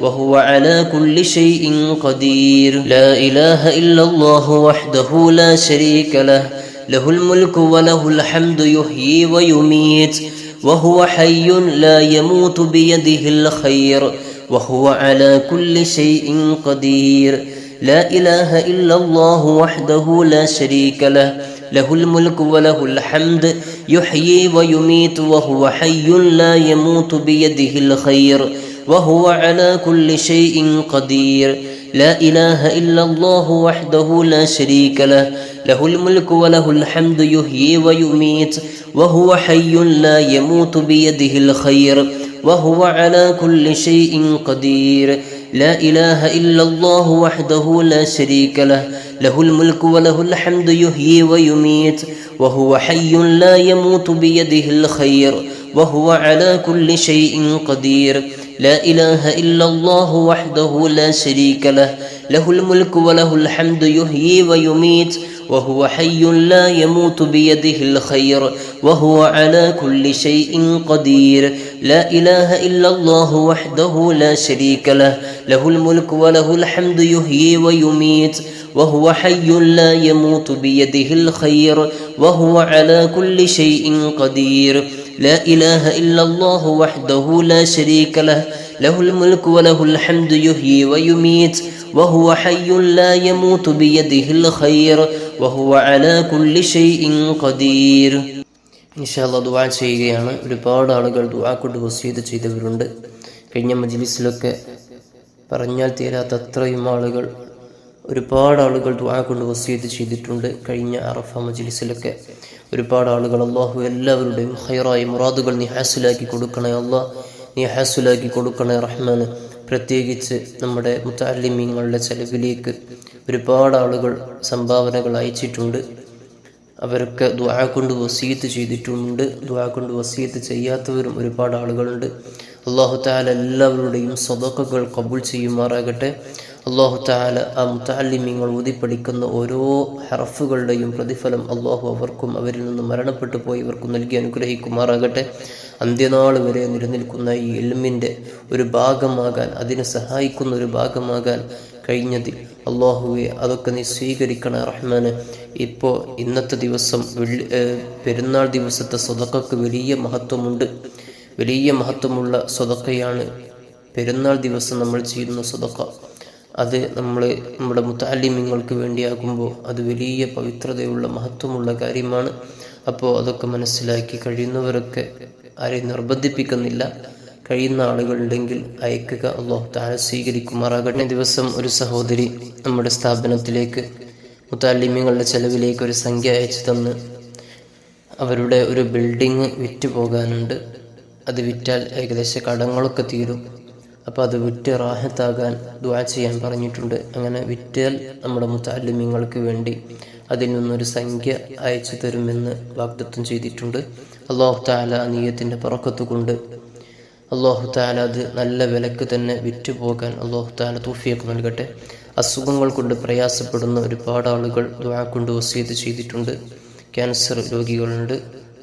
وهو على كل شيء قدير لا إله إلا الله وحده لا شريك له له الملك وله الحمد يحيي ويميت وهو حي لا يموت بيده الخير وهو على كل شيء قدير لا إله إلا الله وحده لا شريك له له الملك وله الحمد يحيي ويميت وهو حي لا يموت بيده الخير وهو على كل شيء قدير لا إله إلا الله وحده لا شريك له له الملك وله الحمد يحيي ويميت وهو حي لا يموت بيده الخير وهو على كل شيء قدير لا إله إلا الله وحده لا شريك له له الملك وله الحمد يحيي ويميت وهو حي لا يموت بيده الخير وهو على كل شيء قدير لا إله إلا الله وحده لا شريك له له الملك وله الحمد يحيي ويميت وهو حي لا يموت بيده الخير وهو على كل شيء قدير لا إله إلا الله وحده لا شريك له له الملك وله الحمد يحيي ويميت وهو حي لا يموت بيده الخير وهو على كل شيء قدير لا إله إلا الله وحده لا شريك له له الملك وله الحمد يحيي ويميت وهو حي لا يموت بيده الخير وهو على كل شيء قدير ഇൻഷാല്ലാഹ് ദുആ ചെയ്യുകയാണ്. ഒരുപാട് ആളുകൾ ദുആ കൊണ്ട് വസിയത്ത് ചെയ്തവരുണ്ട്. കഴിഞ്ഞ മജ്ലിസിലൊക്കെ പറഞ്ഞാൽ തീരാത്ത അത്രയും ആളുകൾ, ഒരുപാട് ആളുകൾ ദുആ കൊണ്ട് വസിയത്ത് ചെയ്തിട്ടുണ്ട്. കഴിഞ്ഞ അറഫ മജ്ലിസിലൊക്കെ ഒരുപാട് ആളുകൾ അല്ലാഹു എല്ലാവരുടെയും ഖൈറായ മുറാദുകൾ നീ ഹാസിലാക്കി കൊടുക്കണേ അല്ലാഹ്, നീ ഹാസിലാക്കി കൊടുക്കണേ റഹ്മാൻ. പ്രത്യേകിച്ച് നമ്മുടെ മുതഅല്ലിമീങ്ങളുടെ ചെലവിലേക്ക് ഒരുപാട് ആളുകൾ സംഭാവനകൾ അയച്ചിട്ടുണ്ട്. അവരൊക്കെ ദുആ കൊണ്ട് വസിയത്ത് ചെയ്തിട്ടുമുണ്ട്. ദുആ കൊണ്ട് വസിയത്ത് ചെയ്യാത്തവരും ഒരുപാട് ആളുകളുണ്ട്. അല്ലാഹു തആല എല്ലാവരുടെയും സദഖകൾ ഖബൂൽ ചെയ്യുമാറാകട്ടെ. അല്ലാഹു തആല ആ മുതഅല്ലിമീങ്ങൾ ഓതി പഠിക്കുന്ന ഓരോ ഹർഫുകളുടെയും പ്രതിഫലം അല്ലാഹു അവർക്കും അവരിൽ നിന്ന് മരണപ്പെട്ടു പോയവർക്കും നൽകി അനുഗ്രഹിക്കുമാറാകട്ടെ. അന്ത്യനാൾ വരെ നിലനിൽക്കുന്ന ഈ ഇൽമിൻ്റെ ഒരു ഭാഗമാകാൻ, അതിനെ സഹായിക്കുന്ന ഒരു ഭാഗമാകാൻ കഴിഞ്ഞതിൽ അല്ലാഹുവെ അതൊക്കെ നീ സ്വീകരിക്കണേ റഹ്മാനെ. ഇപ്പോൾ ഇന്നത്തെ ദിവസം പെരുന്നാൾ ദിവസത്തെ സ്വതക്കക്ക് വലിയ മഹത്വമുണ്ട്. വലിയ മഹത്വമുള്ള സ്വതക്കയാണ് പെരുന്നാൾ ദിവസം നമ്മൾ ചെയ്യുന്ന സ്വതക്ക. അത് നമ്മുടെ മുതഅല്ലിമീങ്ങൾക്ക് വേണ്ടിയാകുമ്പോൾ അത് വലിയ പവിത്രതയുള്ള മഹത്വമുള്ള കാര്യമാണ്. അപ്പോൾ അതൊക്കെ മനസ്സിലാക്കി കഴിയുന്നവരൊക്കെ ആരെയും നിർബന്ധിപ്പിക്കുന്നില്ല, കഴിയുന്ന ആളുകളുണ്ടെങ്കിൽ അയക്കുക. അല്ലാഹു തആല സ്വീകരിക്കുമാറാകട്ടെ. ദിവസം ഒരു സഹോദരി നമ്മുടെ സ്ഥാപനത്തിലേക്ക് മുതഅല്ലിമീങ്ങളുടെ ചെലവിലേക്ക് ഒരു സംഖ്യ അയച്ചു തന്ന് അവരുടെ ഒരു ബിൽഡിങ് വിറ്റ് പോകാനുണ്ട്. അത് വിറ്റാൽ ഏകദേശം കടങ്ങളൊക്കെ തീരും. അപ്പോൾ അത് വിറ്റ് റാഹത്താകാൻ ദുആ ചെയ്യാൻ പറഞ്ഞിട്ടുണ്ട്. അങ്ങനെ വിറ്റാൽ നമ്മുടെ മുതഅല്ലിമീങ്ങൾക്ക് വേണ്ടി അതിൽ നിന്നൊരു സംഖ്യ അയച്ചു തരുമെന്ന് വാഗ്ദത്തം ചെയ്തിട്ടുണ്ട്. അല്ലാഹു തആല നിയ്യത്തിൻ്റെ ബറക്കത്ത് കൊണ്ട് അല്ലാഹു തആല അത് നല്ല വിലക്ക് തന്നെ വിറ്റുപോകാൻ അല്ലാഹു തആല തൗഫീഖ് നൽകട്ടെ. അസുഖങ്ങൾ കൊണ്ട് പ്രയാസപ്പെടുന്ന ഒരുപാട് ആളുകൾ ദുആ കൊണ്ട് വസിയത്ത് ചെയ്തിട്ടുണ്ട്. ക്യാൻസർ രോഗികളുണ്ട്,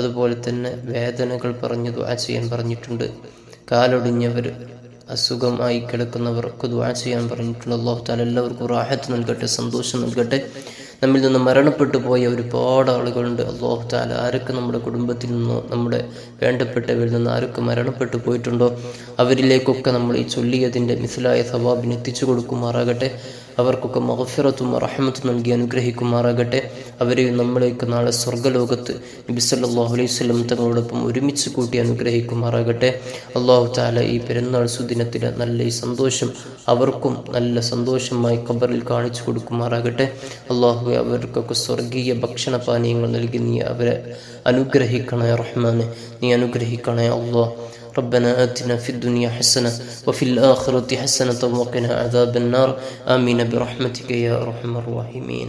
അതുപോലെ തന്നെ വേദനകൾ പറഞ്ഞ് ദുആ ചെയ്യാൻ പറഞ്ഞിട്ടുണ്ട്. കാലൊടിഞ്ഞവർ, അസുഖമായി കിടക്കുന്നവർക്ക് ദുആ ചെയ്യാൻ പറഞ്ഞിട്ടുണ്ട്. അല്ലാഹു തആല എല്ലാവർക്കും റാഹത്ത് നൽകട്ടെ, സന്തോഷം നൽകട്ടെ. നമ്മിൽ നിന്ന് മരണപ്പെട്ടു പോയ ഒരുപാട് ആളുകളുണ്ട്. അല്ലാഹു തആല ആരൊക്കെ നമ്മുടെ കുടുംബത്തിൽ നിന്നോ നമ്മുടെ വേണ്ടപ്പെട്ടവരിൽ നിന്ന് ആരൊക്കെ മരണപ്പെട്ടു പോയിട്ടുണ്ടോ അവരിലേക്കൊക്കെ നമ്മൾ ഈ ചൊല്ലിയതിൻ്റെ മിസ്ലായ സവാബിന് എത്തിച്ചു കൊടുക്കുമാറാകട്ടെ. അവർക്കൊക്കെ മഗ്ഫിറത്തും റഹ്മത്തും നൽകി അനുഗ്രഹിക്കുമാറാകട്ടെ. അവരെയും നമ്മളെയൊക്കെ നാളെ സ്വർഗ്ഗലോകത്ത് നബി സല്ലല്ലാഹു അലൈഹി വസല്ലം തങ്ങളോടൊപ്പം ഒരുമിച്ച് കൂട്ടി അനുഗ്രഹിക്കുമാറാകട്ടെ. അല്ലാഹു തആല ഈ പെരുന്നാൾ സുദിനത്തിലെ നല്ല ഈ സന്തോഷം അവർക്കും നല്ല സന്തോഷമായി ഖബറിൽ കാണിച്ചു കൊടുക്കുമാറാകട്ടെ. അല്ലാഹു അവർക്കൊക്കെ സ്വർഗീയ ഭക്ഷണപാനീയങ്ങൾ നൽകി നീ അവരെ അനുഗ്രഹിക്കണേ റഹ്മാനെ, നീ അനുഗ്രഹിക്കണേ അല്ലാഹ്. ربنا آتنا في الدنيا حسنة وفي الآخرة حسنة وقنا عذاب النار آمين برحمتك يا أرحم الراحمين.